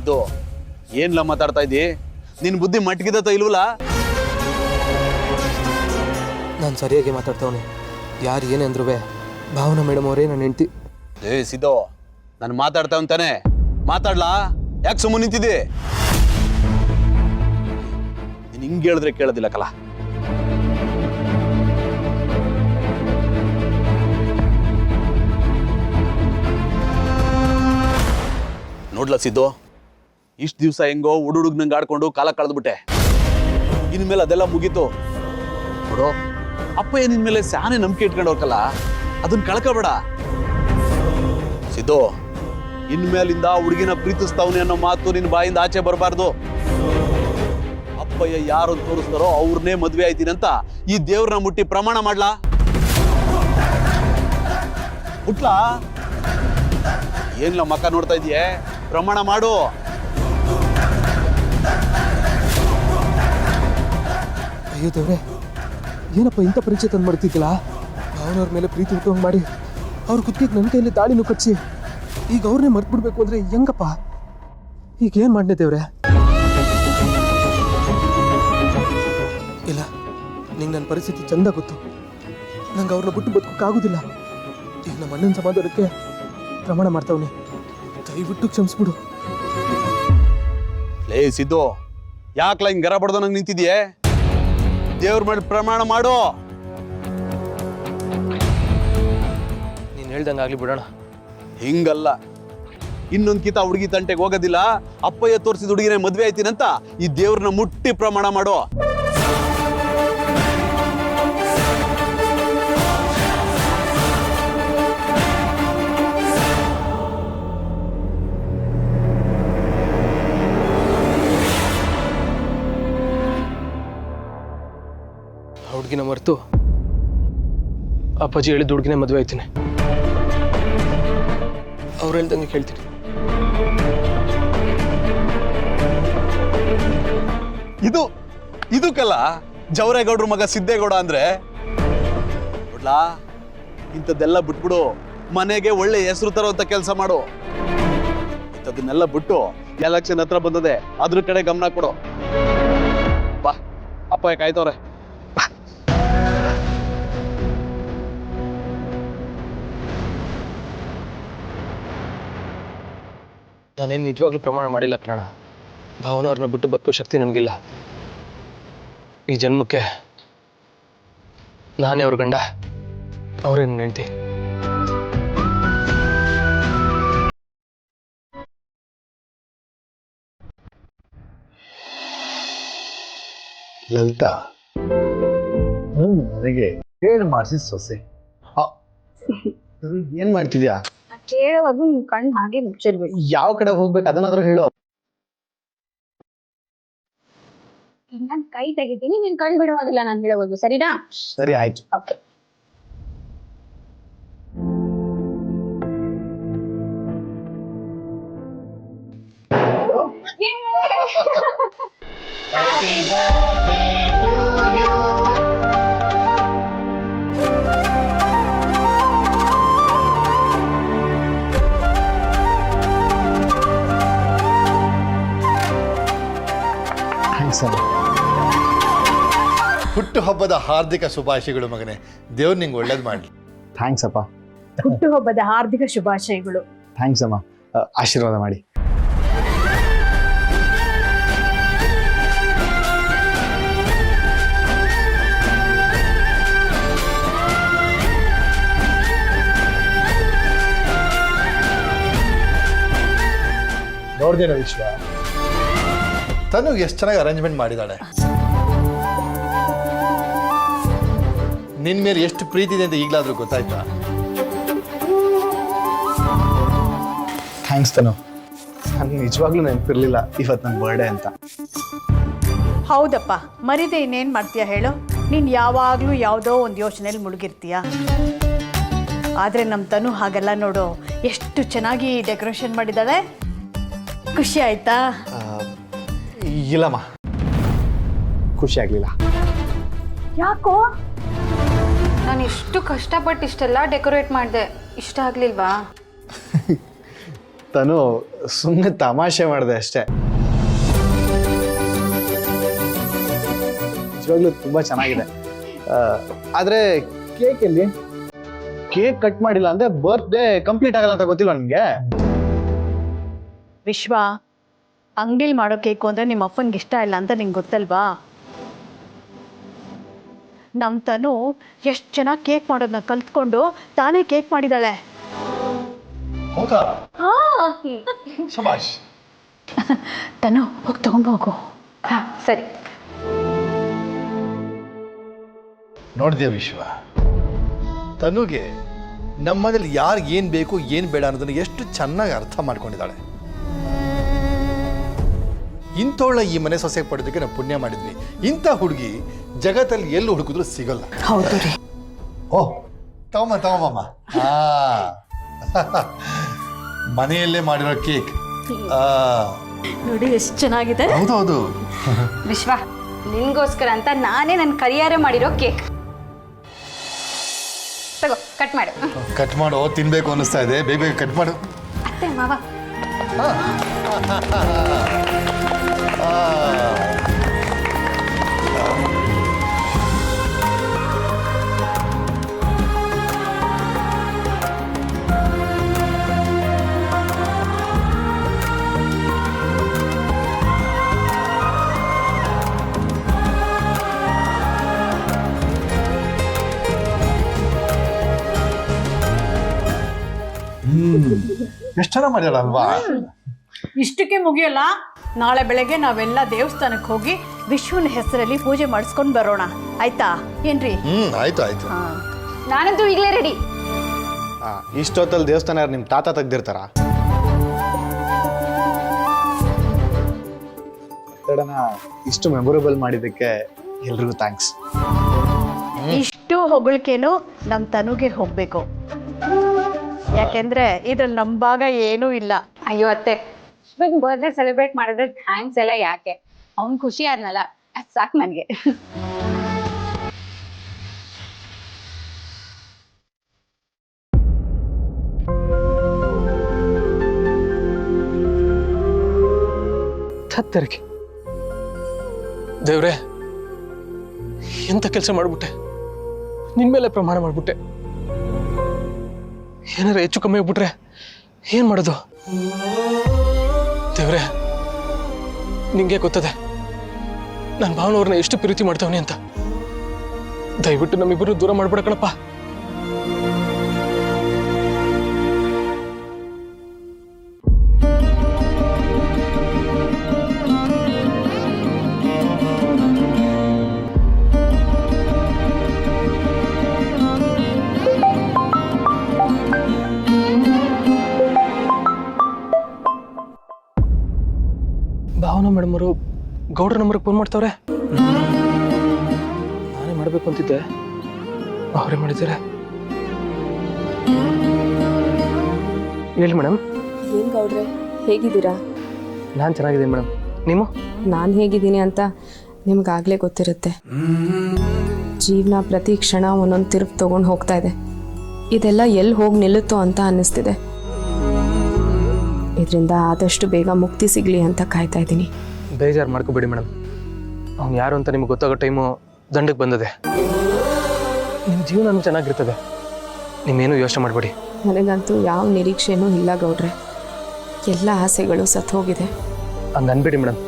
ಸಿದ್ದು, ಏನ್ಲ ಮಾತಾಡ್ತಾ ಇದ್ದಿ? ನಿನ್ ಬುದ್ಧಿ ಮಟ್ಗಿದತ್ತ ಇಲ್ವಲ್ಲ? ನಾನು ಸರಿಯಾಗಿ ಮಾತಾಡ್ತಾವನೆ. ಯಾರು ಏನೇ ಅಂದ್ರೂ ಭಾವನಾ ಮೇಡಮ್ ಅವರೇ ನನ್ನ ಹೆಂಡತಿ. ಸಿದ್ದು, ನಾನು ಮಾತಾಡ್ತಾವ್ ತಾನೆ, ಮಾತಾಡ್ಲಾ? ಯಾಕೆ ಸುಮ್ಮನೆ ನಿಂತಿದ್ದಿ? ನೀನ್ ಹಿಂಗೆ ಹೇಳಿದ್ರೆ ಕೇಳೋದಿಲ್ಲ ಕಲ. ನೋಡ್ಲ ಸಿದ್ದು, ಇಷ್ಟು ದಿವಸ ಹೆಂಗೋ ಹುಡುಗನಂಗೆ ಆಡ್ಕೊಂಡು ಕಾಲ ಕಳೆದ್ಬಿಟ್ಟೆ. ಇನ್ಮೇಲೆ ಅದೆಲ್ಲ ಮುಗೀತು ನೋಡು. ಅಪ್ಪಯ್ಯ ನಿನ್ ಮೇಲೆ ಸ್ಯಾನೆ ನಂಬಿಕೆ ಇಟ್ಕೊಂಡವ್ರಕಲ್ಲ, ಅದನ್ನ ಕಳ್ಕೋಬೇಡ ಸಿದ್ದು. ಇನ್ಮೇಲಿಂದ ಹುಡುಗಿನ ಪ್ರೀತಿಸ್ತಾವನೆ ಅನ್ನೋ ಮಾತು ನಿನ್ ಬಾಯಿಂದ ಆಚೆ ಬರಬಾರ್ದು. ಅಪ್ಪಯ್ಯ ಯಾರು ತೋರಿಸ್ತಾರೋ ಅವ್ರನ್ನೇ ಮದ್ವೆ ಆಯ್ತೀನಿ ಅಂತ ಈ ದೇವ್ರನ್ನ ಮುಟ್ಟಿ ಪ್ರಮಾಣ ಮಾಡ್ಲಾ? ಮುಟ್ಲಾ? ಏನ್ಲ ಮಕ್ಕ ನೋಡ್ತಾ ಇದೀಯೇ? ಪ್ರಮಾಣ ಮಾಡು. ಅಯ್ಯೋ ದೇವ್ರೆ, ಏನಪ್ಪ ಇಂಥ ಪರೀಕ್ಷೆ ತಂದು ಮಾಡ್ತಿದ್ದಿಲ್ಲ? ಭಾವನವ್ರ ಮೇಲೆ ಪ್ರೀತಿ ಉಟ್ಕೊಂಡು ಮಾಡಿ ಅವ್ರ ಕುತ್ತಿಗೆ ನನ್ನ ಕೈಯಲ್ಲಿ ತಾಳಿನೂ ಕಚ್ಚಿ ಈಗ ಅವ್ರನ್ನೇ ಮರ್ತು ಬಿಡ್ಬೇಕು ಅಂದ್ರೆ ಹೆಂಗಪ್ಪ? ಈಗ ಏನು ಮಾಡನೆ ದೇವ್ರೆ? ಇಲ್ಲ, ನಿಂಗೆ ನನ್ನ ಪರಿಸ್ಥಿತಿ ಚಂದ ಗೊತ್ತು. ನಂಗೆ ಅವ್ರನ್ನ ಬಿಟ್ಟು ಬದುಕೋಕ್ಕಾಗೋದಿಲ್ಲ. ಈಗ ನಮ್ಮ ಅಣ್ಣನ ಸಮಾಧಾನಕ್ಕೆ ಪ್ರಮಾಣ ಮಾಡ್ತಾವನಿ, ದಯವಿಟ್ಟು ಕ್ಷಮಿಸ್ಬಿಡು. ಲೇ ಸಿದ್ದು, ಯಾಕ್ಲ ಹಿಂಗ್ ಗರ ಬಡ್ದ ನಂಗೆ ನಿಂತಿದ್ಯೆ? ದೇವ್ರ ಮಾಡಿ ಪ್ರಮಾಣ ಮಾಡು. ನೀನು ಹೇಳ್ದಂಗಾಗ್ಲಿ ಬಿಡೋಣ. ಹಿಂಗಲ್ಲ, ಇನ್ನೊಂದ್ ಕಿತ ಹುಡುಗಿ ತಂಟೆಗೆ ಹೋಗೋದಿಲ್ಲ. ಅಪ್ಪಯ್ಯ ತೋರಿಸಿದ ಹುಡುಗಿನೇ ಮದ್ವೆ ಆಯ್ತೀನಂತ ಈ ದೇವ್ರನ್ನ ಮುಟ್ಟಿ ಪ್ರಮಾಣ ಮಾಡು. ಹುಡುಗಿನ ಮರೆತು ಅಪ್ಪಾಜಿ ಹೇಳಿದ ಹುಡುಗಿನೇ ಮದುವೆ ಆಯ್ತೀನಿ. ಅವ್ರು ಹೇಳ್ದಂಗೆ ಕೇಳ್ತೀನಿ. ಇದಕ್ಕಲ್ಲ ಜವರೇಗೌಡ್ರ ಮಗ ಸಿದ್ದೇಗೌಡ ಅಂದ್ರೆ. ನೋಡ್ಲಾ, ಇಂಥದ್ದೆಲ್ಲ ಬಿಟ್ಬಿಡು, ಮನೆಗೆ ಒಳ್ಳೆ ಹೆಸರು ತರೋಂತ ಕೆಲಸ ಮಾಡು. ಇಂಥದನ್ನೆಲ್ಲ ಬಿಟ್ಟು ಎಲೆಕ್ಷನ್ ಹತ್ರ ಬಂದದೆ, ಅದ್ರ ಕಡೆ ಗಮನ ಕೊಡು. ಬಾ, ಅಪ್ಪ ಕಾಯ್ತವ್ರೆ. ನಾನೇನು ನಿಜವಾಗ್ಲೂ ಪ್ರಮಾಣ ಮಾಡಿಲ್ಲ ಕಣ. ಭಾವನವ್ರನ್ನ ಬಿಟ್ಟು ಬದುಕೋ ಶಕ್ತಿ ನನಗಿಲ್ಲ. ಈ ಜನ್ಮಕ್ಕೆ ನಾನೇ ಅವ್ರ ಗಂಡ, ಅವರೇ ನನ್ನ ಹೆಂಡತಿ. ಲಲಿತಾ, ನನಗೆ ಹೇಳಿ ಮಾಡಿಸಿ ಸೊಸೆ. ಏನ್ ಮಾಡ್ತಿದ್ಯಾ? ಕೇಳುವಾಗ ನಿನ್ ಕಣ್ಣು ಹಾಗೆ ಮುಚ್ಚಿರ್ಬೇಕು. ಯಾವ ಕಡೆ ಹೋಗ್ಬೇಕು ಅದನ್ನಾದ್ರೂ ಹೇಳು. ನಾನ್ ಕೈ ತೆಗಿತೀನಿ, ನಿನ್ ಕಣ್ ಬಿಡುವಾಗಿಲ್ಲ ನಾನು ಹೇಳೋದು, ಸರಿನಾ? ಸರಿ, ಆಯ್ತು. ಓಕೆ. ಹುಟ್ಟು ಹಬ್ಬದ ಹಾರ್ದಿಕ ಶುಭಾಶಯಗಳು ಮಗನೇ. ದೇವ್ರು ನಿಂಗೆ ಒಳ್ಳೇದು ಮಾಡಲಿ. ಥ್ಯಾಂಕ್ಸ್ ಅಪ್ಪ. ಹುಟ್ಟುಹಬ್ಬದ ಹಾರ್ದಿಕ ಶುಭಾಶಯಗಳು. ಥ್ಯಾಂಕ್ಸ್ ಅಮ್ಮ, ಆಶೀರ್ವಾದ ಮಾಡಿ. ನೋಡ್ದೇನ ವಿಶ್ವ, ತನು ಎಷ್ಟು ಚೆನ್ನಾಗಿ ಅರೇಂಜ್ಮೆಂಟ್ ಮಾಡಿದ್ದಾಳೆ. ನಿನ್ ಮೇಲೆ ಎಷ್ಟು ಪ್ರೀತಿ ಇದೆ ಅಂತ ಈಗಲಾದ್ರೂ ಗೊತ್ತಾಯ್ತಾ? ಥ್ಯಾಂಕ್ಸ್ ತನು. ನನಗೆ ನಿಜವಾಗ್ಲೂ ನೆನಪಿರ್ಲಿಲ್ಲ ಇವತ್ತು ನನ್ನ ಬರ್ಡೇ ಅಂತ. ಹೌದಪ್ಪ, ಮರಿದೆ ಇನ್ನೇನು ಮಾಡ್ತೀಯ ಹೇಳು? ನೀನು ಯಾವಾಗಲೂ ಯಾವುದೋ ಒಂದು ಯೋಚನೆಯಲ್ಲಿ ಮುಳುಗಿರ್ತೀಯ. ಆದರೆ ನಮ್ಮ ತನು ಹಾಗೆಲ್ಲ ನೋಡು, ಎಷ್ಟು ಚೆನ್ನಾಗಿ ಡೆಕೋರೇಷನ್ ಮಾಡಿದ್ದಾಳೆ. ಖುಷಿ ಆಯ್ತಾ? ಇಲ್ಲಮ್ಮ, ಖುಷಿ ಆಗಲಿಲ್ಲ. ಯಾಕೋ? ನಾನು ಇಷ್ಟು ಕಷ್ಟಪಟ್ಟು ಇಷ್ಟೆಲ್ಲ ಡೆಕೋರೇಟ್ ಮಾಡಿದೆ, ಇಷ್ಟ ಆಗ್ಲಿಲ್ವಾ? ತನು ಸುಮ್ಮನೆ ತಮಾಷೆ ಮಾಡಿದೆ ಅಷ್ಟೇ. ನಿಜವಾಗ್ಲೂ ತುಂಬ ಚೆನ್ನಾಗಿದೆ. ಆದರೆ ಕೇಕ್ ಎಲ್ಲಿ? ಕೇಕ್ ಕಟ್ ಮಾಡಿಲ್ಲ ಅಂದರೆ ಬರ್ತ್ಡೇ ಕಂಪ್ಲೀಟ್ ಆಗಲ್ಲ ಅಂತ ಗೊತ್ತಿಲ್ಲ ನನಗೆ. ವಿಶ್ವ, ಅಂಗಡಿಲಿ ಮಾಡೋ ಕೇಕು ಅಂದರೆ ನಿಮ್ಮ ಅಪ್ಪನಿಗೆ ಇಷ್ಟ ಇಲ್ಲ ಅಂತ ನಿಂಗೆ ಗೊತ್ತಲ್ವಾ? ನಮ್ಮ ತನು ಎಷ್ಟು ಚೆನ್ನಾಗಿ ಕೇಕ್ ಮಾಡೋದನ್ನ ಕಲ್ತ್ಕೊಂಡು ತಾನೇ ಕೇಕ್ ಮಾಡಿದ್ದಾಳೆ. ಹೌದಾ? ಶಬಾಷ್. ತನು ಹೋಗಿ ತಗೊಂಡು ಹೋಗು. ಹಾಂ ಸರಿ. ನೋಡಿದ್ಯಾ ವಿಶ್ವ, ತನುಗೆ ನಮ್ಮನೇಲಿ ಯಾರಿಗೆ ಏನು ಬೇಕು ಏನು ಬೇಡ ಅನ್ನೋದನ್ನು ಎಷ್ಟು ಚೆನ್ನಾಗಿ ಅರ್ಥ ಮಾಡ್ಕೊಂಡಿದ್ದಾಳೆ. ಇಂಥವಳ ಈ ಮನೆ ಸೊಸೆಗೆ ಪಡೆದಕ್ಕೆ ನಾವು ಪುಣ್ಯ ಮಾಡಿದ್ವಿ. ಇಂಥ ಹುಡುಗಿ ಜಗತ್ತಲ್ಲಿ ಎಲ್ಲಿ ಹುಡುಕಿದ್ರು ಸಿಗಲ್ಲ. ಹೌದು ರೀ. ಓಹ್, ತಗೊಮ್ಮ. ಮನೆಯಲ್ಲೇ ಮಾಡಿರೋ ಕೇಕ್. ನೋಡಿ ಎಷ್ಟು ಚೆನ್ನಾಗಿದೆ. ಹೌದೌದು. ವಿಶ್ವ, ನಿನ್ಗೋಸ್ಕರ ಅಂತ ನಾನೇ ನನ್ನ ಕರಿಯಾರೆ ಮಾಡಿರೋ ಕೇಕ್. ತಗೋ, ಕಟ್ ಮಾಡು. ಕಟ್ ಮಾಡೋ, ತಿನ್ಬೇಕು ಅನ್ನಿಸ್ತಾ ಇದೆ. ಬೇಗ ಕಟ್ ಮಾಡು. ಅತ್ತೆ ಮಾವ. ಎಷ್ಟು ಚೆನ್ನಾಗಿ ಮಾಡ್ಯಾಳ ಅಲ್ವಾ? ಇಷ್ಟಕ್ಕೆ ಮುಗಿಯಲ್ಲ. ನಾಳೆ ಬೆಳಗ್ಗೆ ನಾವೆಲ್ಲ ದೇವಸ್ಥಾನಕ್ಕೆ ಹೋಗಿ ವಿಶ್ವನ ಹೆಸರಲ್ಲಿ ಪೂಜೆ ಮಾಡಿಸ್ಕೊಂಡು ಬರೋಣ, ಆಯ್ತಾ? ಏನ್ರಿ? ಆಯ್ತು. ನಾನಂತೂ ಈಗಲೇ ರೆಡಿ. ಇಷ್ಟೊತ್ತಲ್ಲಿ ದೇವಸ್ಥಾನ ನಿಮ್ಮ ತಾತ ತೆಗ್ದಿರ್ತಾರ? ಇಷ್ಟು ಮೆಮೊರೇಬಲ್ ಮಾಡಿದ್ದಕ್ಕೆ ಎಲ್ರಿಗೂ ಥ್ಯಾಂಕ್ಸ್. ಇಷ್ಟು ಹೊಗಳಿಕೆನೂ ನಮ್ಮ ತನುಗೆ ಹೋಗ್ಬೇಕು. ಯಾಕೆಂದ್ರೆ ಇದ್ರಲ್ಲಿ ನಮ್ಮ ಭಾಗ ಏನೂ ಇಲ್ಲ. ಅಯ್ಯೋ ಅತ್ತೆ, ಇವಾಗ ಬರ್ತ್ಡೇ ಸೆಲೆಬ್ರೇಟ್ ಮಾಡಿದ್ರೆ ಥ್ಯಾಂಕ್ಸ್ ಎಲ್ಲ ಯಾಕೆ? ಅವ್ನು ಖುಷಿ ಆದ್ನಲ್ಲ, ಅದು ಸಾಕು ನನಗೆ. ಹತ್ತರಿಗೆ ದೇವ್ರೆ, ಎಂತ ಕೆಲಸ ಮಾಡ್ಬಿಟ್ಟೆ. ನಿನ್ ಮೇಲೆ ಪ್ರಮಾಣ ಮಾಡ್ಬಿಟ್ಟೆ. ಏನಾರ ಹೆಚ್ಚು ಕಮ್ಮಿ ಆಗ್ಬಿಟ್ರೆ ಏನ್ ಮಾಡೋದು? ದೇವ್ರೆ, ನಿಂಗೆ ಗೊತ್ತದೆ ನನ್ನ ಭಾವನವ್ರನ್ನ ಎಷ್ಟು ಪ್ರೀತಿ ಮಾಡ್ತಾವನಿ ಅಂತ. ದಯವಿಟ್ಟು ನಮ್ಮಿಬ್ಬರು ದೂರ ಮಾಡ್ಬಿಡ ಕಣಪ್ಪ. ಭಾವನಾ ಮೇಡಮ್ ಅವರು ಗೌಡ್ರ ನಂಬರ್ಗೆ ಫೋನ್ ಮಾಡ್ತಾವ್ರೆ. ನಾನೇ ಮಾಡಬೇಕು ಅಂತಿದ್ದೆ, ಅವರೇ ಮಾಡಿದ್ದಾರೆ. ಹೇಳಿ ಮೇಡಮ್. ಏನು ಗೌಡ್ರೆ, ಹೇಗಿದ್ದೀರಾ? ನಾನು ಚೆನ್ನಾಗಿದ್ದೀನಿ ಮೇಡಮ್, ನೀವು? ನಾನು ಹೇಗಿದ್ದೀನಿ ಅಂತ ನಿಮ್ಗಾಗಲೇ ಗೊತ್ತಿರುತ್ತೆ. ಜೀವನ ಪ್ರತಿ ಕ್ಷಣ ಒಂದೊಂದು ತಿರುವು ತೊಗೊಂಡು ಹೋಗ್ತಾ ಇದೆ. ಇದೆಲ್ಲ ಎಲ್ಲಿ ಹೋಗಿ ನಿಲ್ಲುತ್ತೋ ಅಂತ ಅನ್ನಿಸ್ತಿದೆ. ಇದರಿಂದ ಆದಷ್ಟು ಬೇಗ ಮುಕ್ತಿ ಸಿಗಲಿ ಅಂತ ಕಾಯ್ತಾ ಇದ್ದೀನಿ. ಬೇಜಾರು ಮಾಡ್ಕೋಬೇಡಿ ಮೇಡಮ್, ಅವ್ನು ಯಾರು ಅಂತ ನಿಮ್ಗೆ ಗೊತ್ತಾಗೋ ಟೈಮು ದಂಡಕ್ಕೆ ಬಂದಿದೆ. ನಿಮ್ಮ ಜೀವನ ಚೆನ್ನಾಗಿರ್ತದೆ, ನೀವೇನು ಯೋಚನೆ ಮಾಡಬೇಡಿ. ನನಗಂತೂ ಯಾವ ನಿರೀಕ್ಷೆನೂ ಇಲ್ಲ ಗೌಡ್ರೆ. ಎಲ್ಲ ಆಸೆಗಳು ಸತ್ತು ಹೋಗಿದೆ. ಹಂಗೆ ಅನ್ಬೇಡಿ ಮೇಡಮ್.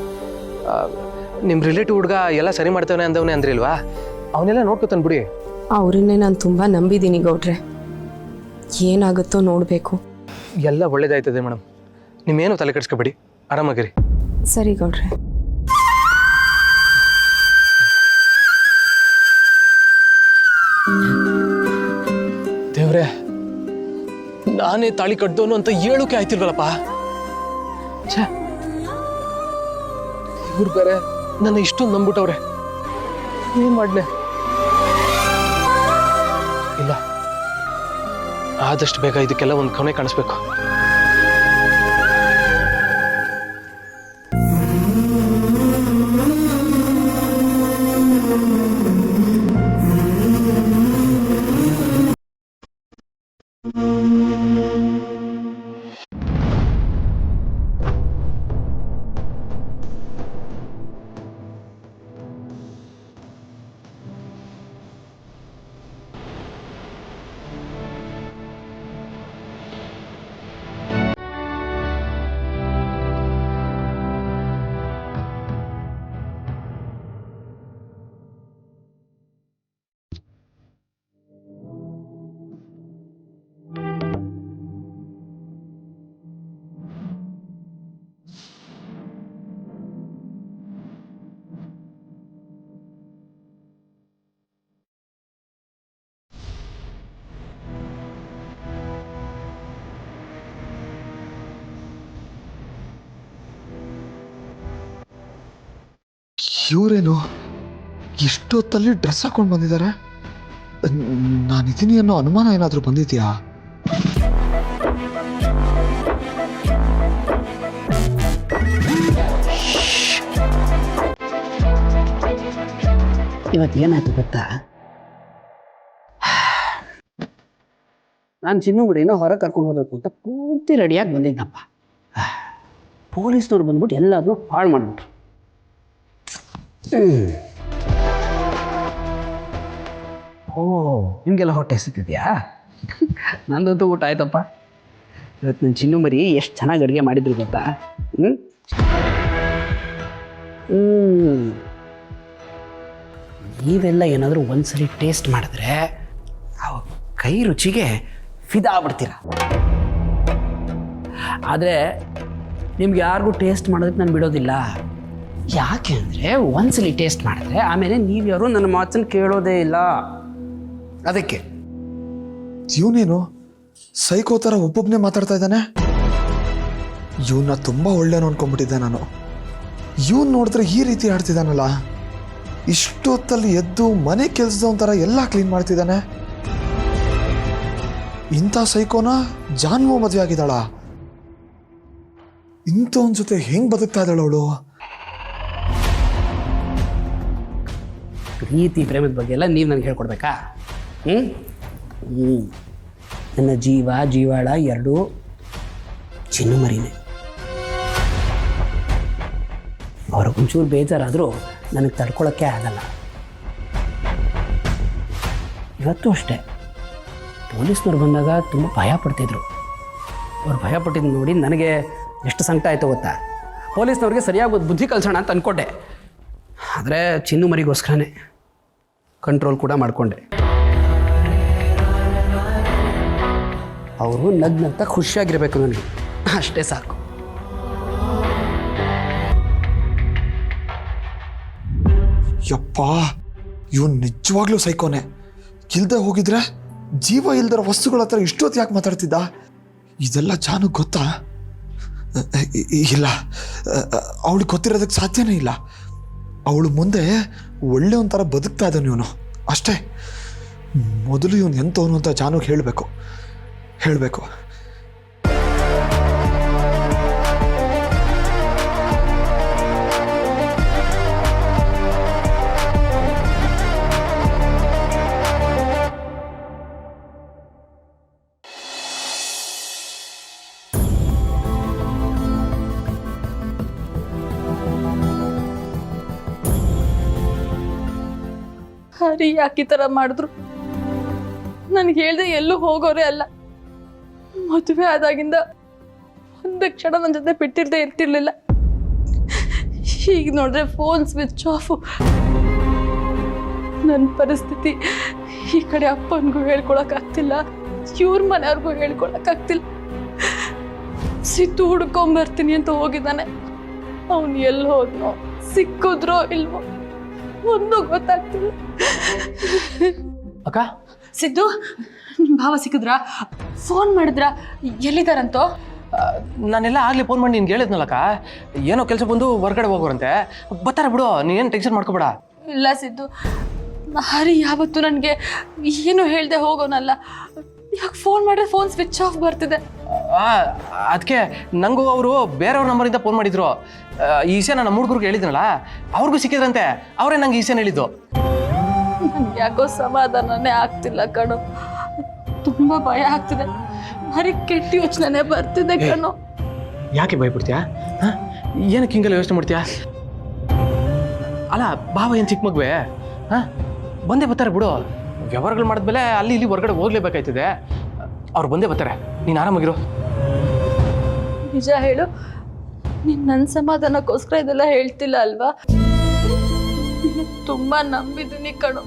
ನಿಮ್ಮ ರಿಲೇಟಿವ್ ಹುಡುಗ ಎಲ್ಲ ಸರಿ ಮಾಡ್ತಾವನೆ ಅಂದವನೇ ಅಂದ್ರಿಲ್ವಾ, ಅವನ್ನೆಲ್ಲ ನೋಡ್ಕೊತಾನೆ ಬಿಡಿ. ಅವರನ್ನೇ ನಾನು ತುಂಬ ನಂಬಿದ್ದೀನಿ ಗೌಡ್ರೆ. ಏನಾಗುತ್ತೋ ನೋಡಬೇಕು. ಎಲ್ಲ ಒಳ್ಳೇದಾಯ್ತದೆ ಮೇಡಮ್, ನೀವೇನು ತಲೆ ಕೆಡಿಸ್ಕೋಬೇಡಿ, ಆರಾಮಾಗಿರಿ. ಸರಿ ಗೌಡ್ರೆ. ದೇವ್ರೆ, ನಾನೇ ತಾಳಿ ಕಟ್ಟದವನು ಅಂತ ಹೇಳೋಕೆ ಆಯ್ತಿಲ್ವಲ್ಲಪ್ಪ. ಇವ್ರು ಬೇರೆ ನನ್ನ ಇಷ್ಟೊಂದು ನಂಬಿಟ್ಟವ್ರೆ, ಏನ್ ಮಾಡ್ಲೆ? ಇಲ್ಲ, ಆದಷ್ಟು ಬೇಗ ಇದಕ್ಕೆಲ್ಲ ಒಂದು ಕೊನೆ ಕಾಣಿಸ್ಬೇಕು. ಇವರೇನು ಇಷ್ಟೊತ್ತಲ್ಲಿ ಡ್ರೆಸ್ ಹಾಕೊಂಡು ಬಂದಿದ್ದಾರೆ? ನಾನಿದ್ದೀನಿ ಅನ್ನೋ ಅನುಮಾನ ಏನಾದರೂ ಬಂದಿದ್ಯಾ? ಇವತ್ತು ಏನಾಯ್ತು ಗೊತ್ತಾ, ನಾನು ಚಿನ್ನುಗುಡಿನ ಹೊರಗೆ ಕರ್ಕೊಂಡು ಹೋಗ್ಬೇಕು ಅಂತ ಪೂರ್ತಿ ರೆಡಿಯಾಗಿ ಬಂದಿದ್ದಪ್ಪ. ಪೊಲೀಸ್ನವ್ರು ಬಂದ್ಬಿಟ್ಟು ಎಲ್ಲಾದರೂ ಹಾಳು ಮಾಡಿಬಿಟ್ರು. ಓ, ನಿಮಗೆಲ್ಲ ಹೊಟ್ಟೆ ಸಿಗ್ತಿದ್ಯಾ? ನಂದಂತೂ ಊಟ ಆಯ್ತಪ್ಪ. ಇವತ್ತು ನನ್ನ ಚಿನ್ನು ಮರಿ ಎಷ್ಟು ಚೆನ್ನಾಗಿ ಅಡುಗೆ ಮಾಡಿದ್ರು ಗೊತ್ತಾ? ನೀವೆಲ್ಲ ಏನಾದರೂ ಒಂದ್ಸರಿ ಟೇಸ್ಟ್ ಮಾಡಿದ್ರೆ ಆ ಕೈ ರುಚಿಗೆ ಫಿದಾ ಆಗ್ಬಿಡ್ತೀರ. ಆದರೆ ನಿಮ್ಗೆ ಯಾರಿಗೂ ಟೇಸ್ಟ್ ಮಾಡೋದಕ್ಕೆ ನಾನು ಬಿಡೋದಿಲ್ಲ. ಯಾಕೆ ಅಂದರೆ ಒಂದ್ಸಲಿ ಟೇಸ್ಟ್ ಮಾಡಿದ್ರೆ ಆಮೇಲೆ ನೀವು ಯಾರು ನನ್ನ ಮಾತನ್ನು ಕೇಳೋದೇ ಇಲ್ಲ. ಅದಕ್ಕೆ ಇವನೇನು ಸೈಕೋ ಥರ ಒಬ್ಬೊಬ್ಬನೇ ಮಾತಾಡ್ತಾ ಇದ್ದಾನೆ? ಇವನ್ನ ತುಂಬ ಒಳ್ಳೆಯನು ಅನ್ಕೊಂಡ್ಬಿಟ್ಟಿದ್ದೆ ನಾನು. ಇವನ್ ನೋಡಿದ್ರೆ ಈ ರೀತಿ ಆಡ್ತಿದ್ದಾನಲ್ಲ, ಇಷ್ಟೊತ್ತಲ್ಲಿ ಎದ್ದು ಮನೆ ಕೆಲಸದವನ ಥರ ಎಲ್ಲ ಕ್ಲೀನ್ ಮಾಡ್ತಿದ್ದಾನೆ. ಇಂಥ ಸೈಕೋನ ಜಾನ್ವೋ ಮದುವೆ ಆಗಿದ್ದಾಳ? ಇಂಥವನ ಜೊತೆ ಹೆಂಗ್ ಬದುಕ್ತಾ ಇದ್ದಾಳ ಅವಳು? ಪ್ರೀತಿ ಪ್ರೇಮದ ಬಗ್ಗೆ ಎಲ್ಲ ನೀವು ನನಗೆ ಹೇಳ್ಕೊಡ್ಬೇಕಾ? ನನ್ನ ಜೀವ ಜೀವಾಳ ಎರಡೂ ಚಿನ್ನು ಮರಿನೇ. ಅವ್ರಿಗೊಂಚೂರು ಬೇಜಾರಾದರೂ ನನಗೆ ತಡ್ಕೊಳಕ್ಕೆ ಆಗಲ್ಲ. ಇವತ್ತು ಅಷ್ಟೇ ಪೊಲೀಸ್ನವ್ರು ಬಂದಾಗ ತುಂಬ ಭಯ ಪಡ್ತಿದ್ರು. ಅವ್ರು ಭಯ ಪಟ್ಟಿದ್ದು ನೋಡಿ ನನಗೆ ಎಷ್ಟು ಸಂಕಟ ಆಯಿತು ಗೊತ್ತಾ? ಪೊಲೀಸ್ನವ್ರಿಗೆ ಸರಿಯಾಗಿ ಬುದ್ಧಿ ಕಲಿಸೋಣ ಅಂತ ಅಂದ್ಕೊಂಡೆ. ಆದರೆ ಚಿನ್ನು ಮರಿಗೋಸ್ಕರನೇ ಕಂಟ್ರೋಲ್ ಕೂಡ ಮಾಡಿಕೊಂಡೆ. ಅವರು ನಗ್ನಂತ ಖುಷಿಯಾಗಿರಬೇಕು ನನಗೆ, ಅಷ್ಟೇ ಸಾಕು. ಯಪ್ಪ, ಇವನು ನಿಜವಾಗ್ಲೂ ಸೈಕೋನೆ. ಇಲ್ದೆ ಹೋಗಿದ್ರೆ ಜೀವ ಇಲ್ದರ ವಸ್ತುಗಳ ಹತ್ರ ಇಷ್ಟೊತ್ತು ಯಾಕೆ ಮಾತಾಡ್ತಿದ್ದ? ಇದೆಲ್ಲ ಜಾನು ಗೊತ್ತಾ? ಇಲ್ಲ, ಅವಳಿಗೆ ಗೊತ್ತಿರೋದಕ್ಕೆ ಸಾಧ್ಯನೇ ಇಲ್ಲ. ಅವಳು ಮುಂದೆ ಒಳ್ಳೆ ಒಂಥರ ಬದುಕ್ತಾ ಇದ್ದಾನೆ ಇವನು, ಅಷ್ಟೇ. ಮೊದಲು ಇವನು ಎಂಥವನು ಅಂತ ಜಾನುಗೆ ಹೇಳಬೇಕು. ಹರಿ ಯಾಕೆ ಈ ಥರ ಮಾಡಿದ್ರು? ನನಗೆ ಹೇಳ್ದೆ ಎಲ್ಲೂ ಹೋಗೋರೇ ಅಲ್ಲ. ಮದುವೆ ಆದಾಗಿಂದ ಒಂದು ಕ್ಷಣ ನನ್ನ ಜೊತೆ ಬಿಟ್ಟಿರ್ದೇ ಇರ್ತಿರ್ಲಿಲ್ಲ. ಈಗ ನೋಡಿದ್ರೆ ಫೋನ್ ಸ್ವಿಚ್ ಆಫು. ನನ್ನ ಪರಿಸ್ಥಿತಿ ಈ ಕಡೆ ಅಪ್ಪನಿಗೂ ಹೇಳ್ಕೊಳಕ್ಕಾಗ್ತಿಲ್ಲ, ಇವ್ರ ಮನೆಯವ್ರಿಗೂ ಹೇಳ್ಕೊಳಕ್ಕಾಗ್ತಿಲ್ಲ. ಸಿದ್ದು ಹುಡ್ಕೊಂಬರ್ತೀನಿ ಅಂತ ಹೋಗಿದ್ದಾನೆ. ಅವನು ಎಲ್ಲಿ ಹೋದ್ನೋ, ಸಿಕ್ಕಿದ್ರೋ ಇಲ್ವೋ ಒಂದು ಗೊತ್ತಾಗ್ತಿಲ್ಲ. ಅಕ್ಕ, ಸಿದ್ದು, ನಿಮ್ಮ ಭಾವ ಸಿಕ್ಕಿದ್ರಾ? ಫೋನ್ ಮಾಡಿದ್ರಾ? ಎಲ್ಲಿದ್ದಾರಂತೋ? ನಾನೆಲ್ಲ ಆಗಲಿ ಫೋನ್ ಮಾಡಿ ನಿನ್ಗೆ ಹೇಳಿದ್ನಲ್ಲಕ್ಕ, ಏನೋ ಕೆಲಸ ಬಂದು ಹೊರಗಡೆ ಹೋಗೋರಂತೆ. ಬರ್ತಾರೆ ಬಿಡು, ನೀನೇನು ಟೆನ್ಷನ್ ಮಾಡ್ಕೋಬೇಡ. ಇಲ್ಲ ಸಿದ್ದು, ಹರಿ ಯಾವತ್ತು ನನಗೆ ಏನು ಹೇಳ್ದೆ ಹೋಗೋನಲ್ಲ. ಯಾಕೆ ಫೋನ್ ಮಾಡಿದ್ರೆ ಫೋನ್ ಸ್ವಿಚ್ ಆಫ್ ಬರ್ತಿದೆ. ಅದಕ್ಕೆ ನನಗೂ ಅವರು ಬೇರೆಯವ್ರ ನಂಬರಿಂದ ಫೋನ್ ಮಾಡಿದ್ರು. ಈ ವಿಷಯ ನನ್ನ ಹುಡುಗರಿಗೆ ಹೇಳಿದ್ನಲ್ಲ, ಅವ್ರಿಗೂ ಸಿಕ್ಕಿದ್ರಂತೆ. ಅವರೇ ನಂಗೆ ಈ ವಿಷಯ ಹೇಳಿದ್ದು. ನನ್ಗೆ ಯಾಕೋ ಸಮಾಧಾನನೇ ಆಗ್ತಿಲ್ಲ ಕಣೋ. ತುಂಬಾ ಭಯ ಆಗ್ತಿದೆ. ಹರಿ ಕೆಟ್ಟ ಯೋಚನೆ ಬರ್ತಿದೆ ಕಣೋ. ಯಾಕೆ ಭಯಪಡ್ತೀಯಾ? ಏನಕ್ಕೆ ಹಿಂಗೆಲ್ಲ ಯೋಚನೆ ಮಾಡ್ತೀಯಾ? ಅಲ್ಲ, ಭಾವ ಏನು ಚಿಕ್ಕ ಮಗುವೆ? ಬಂದೇ ಬರ್ತಾರೆ ಬಿಡು. ವ್ಯವಹಾರಗಳು ಮಾಡಿದ್ಮೇಲೆ ಅಲ್ಲಿ ಇಲ್ಲಿ ಹೊರಗಡೆ ಹೋಗ್ಲೇಬೇಕಾಯ್ತದೆ. ಅವ್ರು ಬಂದೇ ಬರ್ತಾರೆ, ನೀನು ಆರಾಮಾಗಿರು. ನಿಜ ಹೇಳು, ನೀನು ನನ್ನ ಸಮಾಧಾನಕ್ಕೋಸ್ಕರ ಇದೆಲ್ಲ ಹೇಳ್ತಿಲ್ಲ ಅಲ್ವಾ? ತುಂಬಾ ನಂಬಿದ್ದೀನಿ ಕಣೋ.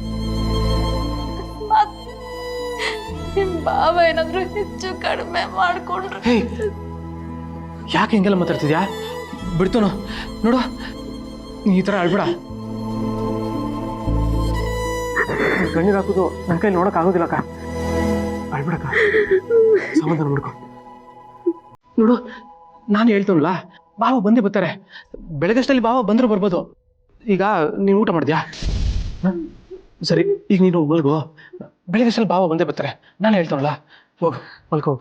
ನಿಮ್ ಭಾವ ಏನಾದ್ರು ಹೆಚ್ಚು ಕಡಿಮೆ ಮಾಡ್ಕೊಂಡ್ರೆ. ಯಾಕೆ ಹಿಂಗೆಲ್ಲ ಮಾತಾಡ್ತಿದ್ಯಾ? ಬಿಡ್ತೇನೋ ನೋಡು, ನೀ ಈ ಥರ ಅಳ್ಬೇಡ. ಕಣ್ಣೀರು ಹಾಕೋದು ನನ್ನ ಕೈಲಿ ನೋಡಕ್ ಆಗೋದಿಲ್ಲಕ್ಕ. ಅಳ್ಬೇಡಕ್ಕ, ಸಮಾಧಾನ ಮಾಡ್ಕೊ. ನೋಡು, ನಾನು ಹೇಳ್ತೇನಲ್ಲ, ಭಾವ ಬಂದೇ ಬರ್ತಾರೆ. ಬೆಳಗಷ್ಟಲ್ಲಿ ಭಾವ ಬಂದರೂ ಬರ್ಬೋದು. ಈಗ ನೀನು ಊಟ ಮಾಡಿದ್ಯಾ? ಸರಿ, ಈಗ ನೀನು ಮಲ್ಗೋ. ಬೆಳಿಗ್ಗೆ ಸ್ವಲ್ಪ ಬಾವ ಬಂದೇ ಬರ್ತಾರೆ, ನಾನು ಹೇಳ್ತಾನಲ್ಲ. ಹೋಗು, ಮಲ್ಕೋ.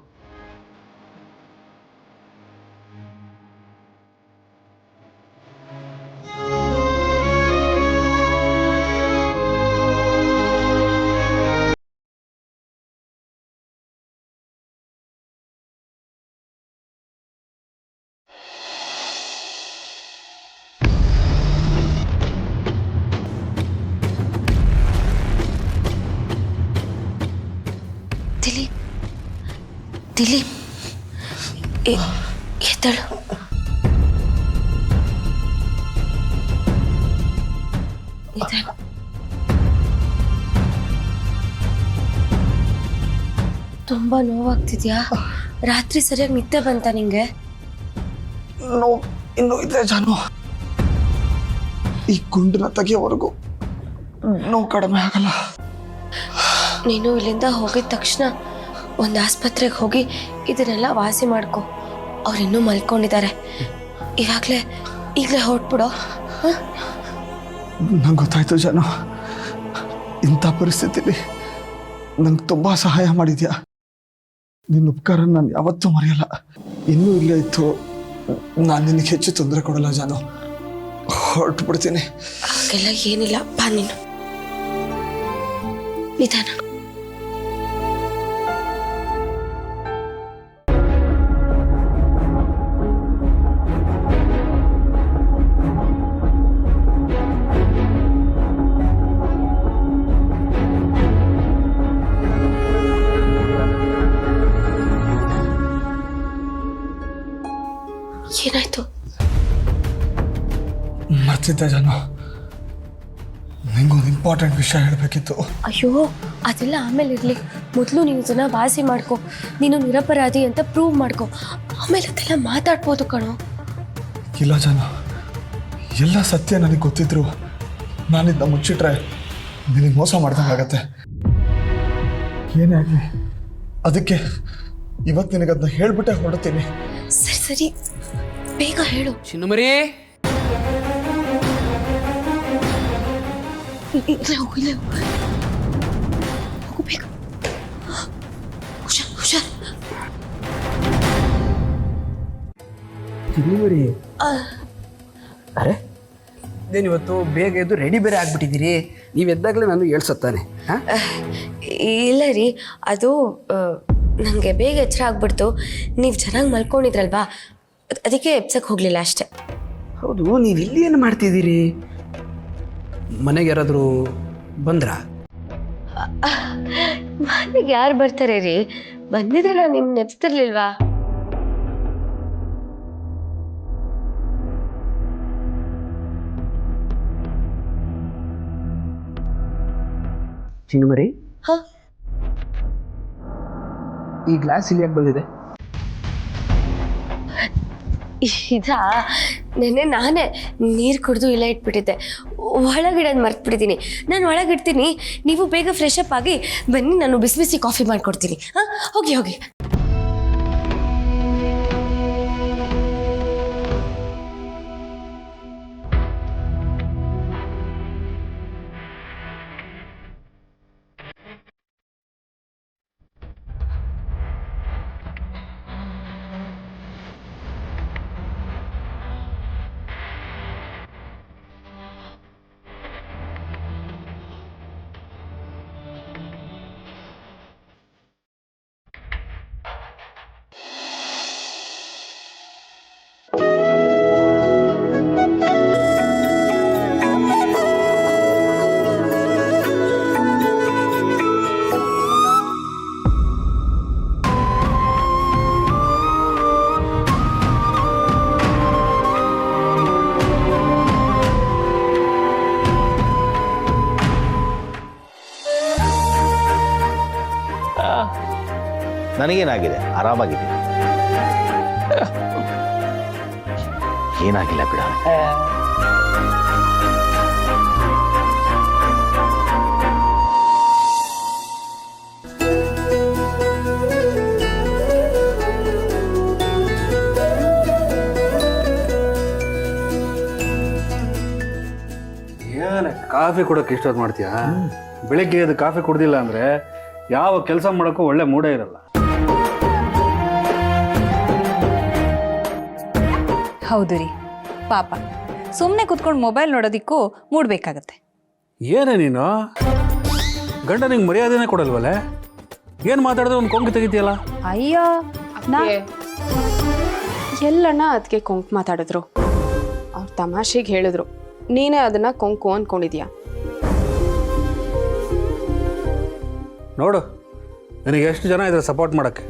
ದಿಲೀಪ್, ಎದ್ದಳು. ತುಂಬಾ ನೋವಾಗ್ತಿದ್ಯಾ? ರಾತ್ರಿ ಸರಿಯಾಗಿ ನಿದ್ದೆ ಬಂತ ನಿಂಗೆ? ನೋವು ಇನ್ನೂ ಇದೆ ಜಾನು. ಈ ಗುಂಡನ್ನ ತೆಗಿಯೋವರೆಗೂ ನೋವು ಕಡಿಮೆ ಆಗಲ್ಲ. ನೀನು ಇಲ್ಲಿಂದ ಹೋಗಿದ ತಕ್ಷಣ ಒಂದು ಆಸ್ಪತ್ರೆಗೆ ಹೋಗಿ ಇದನ್ನೆಲ್ಲ ವಾಸಿ ಮಾಡ್ಕೊ. ಅವ್ರಿನ್ನೂ ಮಲ್ಕೊಂಡಿದ್ದಾರೆ. ಈಗಲೇ ಹೊರಟ್ಬಿಡೋ. ನಂಗೆ ಗೊತ್ತಾಯ್ತು ಜಾನು, ಇಂಥ ಪರಿಸ್ಥಿತಿಲಿ ನಂಗೆ ತುಂಬ ಸಹಾಯ ಮಾಡಿದ್ಯಾ. ನಿನ್ನ ಉಪಕಾರ ನಾನು ಯಾವತ್ತೂ ಮರೆಯಲ್ಲ. ಇನ್ನೂ ಇಲ್ಲೇ ಇತ್ತು, ನಾನು ನಿನಗೆ ಹೆಚ್ಚು ತೊಂದರೆ ಕೊಡಲ್ಲ ಜಾನು. ಹೊರಟು ಬಿಡ್ತೀನಿ. ಹಾಗೆಲ್ಲ ಏನಿಲ್ಲ, ಬಾ ನೀನು ನಿಧಾನ. ಏನಾಯ್ತು? ಮರ್ತಿದ್ದೆ ಜಾನು, ನಿಂಗೊಂದು ಇಂಪಾರ್ಟೆಂಟ್ ವಿಷಯ ಹೇಳಬೇಕಿತ್ತು. ಅಯ್ಯೋ, ಅದೆಲ್ಲ ಆಮೇಲೆ ಇರಲಿ. ಮೊದಲು ನೀವು ಇದನ್ನ ವಾಸಿ ಮಾಡ್ಕೊ. ನೀನು ನಿರಪರಾಧಿ ಅಂತ ಪ್ರೂವ್ ಮಾಡ್ಕೊ, ಆಮೇಲೆ ಅದೆಲ್ಲ ಮಾತಾಡ್ಬೋದು ಕಣೋ. ಇಲ್ಲ ಜಾನು, ಎಲ್ಲ ಸತ್ಯ ನನಗೆ ಗೊತ್ತಿದ್ರು ನಾನಿದ್ದ ಮುಚ್ಚಿಟ್ರೆ ನಿನಗೆ ಮೋಸ ಮಾಡ್ದಂಗಾಗತ್ತೆ. ಏನೇ ಆಗಲಿ, ಅದಕ್ಕೆ ಇವತ್ತು ನಿನಗದನ್ನ ಹೇಳ್ಬಿಟ್ಟೆ ಹೊರಡ್ತೀನಿ. ಸರಿ, ಬೇಗ ಹೇಳು. ಚಿನ್ನುಮರಿ, ಹೋಗು ಬೇಗ. ಹುಷಾರ್. ಚಿನ್ನುಮರಿ, ಅರೆ ಇದೇನಿವತ್ತು ಬೇಗ ಎದ್ದು ರೆಡಿ ಬೇರೆ ಆಗ್ಬಿಟ್ಟಿದ್ದೀರಿ. ನೀವು ಎದ್ದಾಗಲೇ ನಾನು ಹೇಳ್ಸತ್ತಾನೆ. ಇಲ್ಲ ರೀ, ಅದು ನನಗೆ ಬೇಗ ಎಚ್ಚರ ಆಗ್ಬಿಡ್ತು. ನೀವು ಚೆನ್ನಾಗಿ ಮಲ್ಕೊಂಡಿದ್ರಲ್ವಾ, ಅದಕ್ಕೆ ಎಬ್ಸಕ್ಕೆ ಹೋಗಲಿಲ್ಲ ಅಷ್ಟೆ. ಹೌದು, ನೀವು ಇಲ್ಲಿ ಏನು ಮಾಡ್ತಿದ್ದೀರಿ? ಮನೆಗೆ ಯಾರಾದರೂ ಬಂದ್ರಾ? ಮನೆಗೆ ಯಾರು ಬರ್ತಾರೆ ರೀ? ಬಂದಿದ್ರೆ ನಾನು ನಿಮ್ಗೆ ನೆಪ್ಸ್ತಿರ್ಲಿಲ್ವಾ? ಚಿನ್ನುಮರಿ, ಹಾಂ, ಈ ಗ್ಲಾಸ್ ಇಲ್ಲಿ ಯಾಕೆ ಬಂದಿದೆ? ಇದಾ ನೆನ್ನೆ ನಾನೇ ನೀರು ಕುಡಿದು ಇಲ್ಲ ಇಟ್ಬಿಟ್ಟಿದ್ದೆ. ಒಳಗಿಡೋದು ಮರ್ತ್ಬಿಟ್ಟಿದ್ದೀನಿ. ನಾನು ಒಳಗಿಡ್ತೀನಿ, ನೀವು ಬೇಗ ಫ್ರೆಶ್ ಅಪ್ ಆಗಿ ಬನ್ನಿ, ನಾನು ಬಿಸಿ ಬಿಸಿ ಕಾಫಿ ಮಾಡಿಕೊಡ್ತೀನಿ. ಹಾಂ, ಹೋಗಿ. ನನಗೇನಾಗಿದೆ? ಆರಾಮಾಗಿದ್ದೀನಿ, ಏನಾಗಿಲ್ಲ ಬಿಡ. ಕಾಫಿ ಕೊಡೋಕೆ ಇಷ್ಟೊತ್ತು ಮಾಡ್ತೀಯಾ? ಬೆಳಿಗ್ಗೆ ಅದು ಕಾಫಿ ಕುಡ್ದಿಲ್ಲ ಅಂದರೆ ಯಾವ ಕೆಲಸ ಮಾಡೋಕ್ಕೂ ಒಳ್ಳೆ ಮೂಡೇ ಇರಲ್ಲ. ಹೌದು ರೀ, ಪಾಪ ಸುಮ್ಮನೆ ಕುತ್ಕೊಂಡು ಮೊಬೈಲ್ ನೋಡೋದಿಕ್ಕೂ ಮೂಡಬೇಕಾಗತ್ತೆ. ಏನೇ ನೀನು ಗಂಡ ನಿಂಗೆ ಮರ್ಯಾದೆನೇ ಕೊಡಲ್ವಲ್ಲ? ಏನು ಮಾತಾಡಿದ್ರೆ ಒಂದು ಕೊಂಕು ತೆಗಿತೀಯಲ್ಲ? ಅಯ್ಯೋ ಎಲ್ಲಣ್ಣ ಅದಕ್ಕೆ ಕೊಂಕು ಮಾತಾಡಿದ್ರು. ಅವ್ರು ತಮಾಷೆಗೆ ಹೇಳಿದ್ರು, ನೀನೇ ಅದನ್ನ ಕೊಂಕು ಅಂದ್ಕೊಂಡಿದ್ಯಾ? ನೋಡು, ನನಗೆ ಎಷ್ಟು ಜನ ಇದ್ದಾರೆ ಸಪೋರ್ಟ್ ಮಾಡೋಕ್ಕೆ.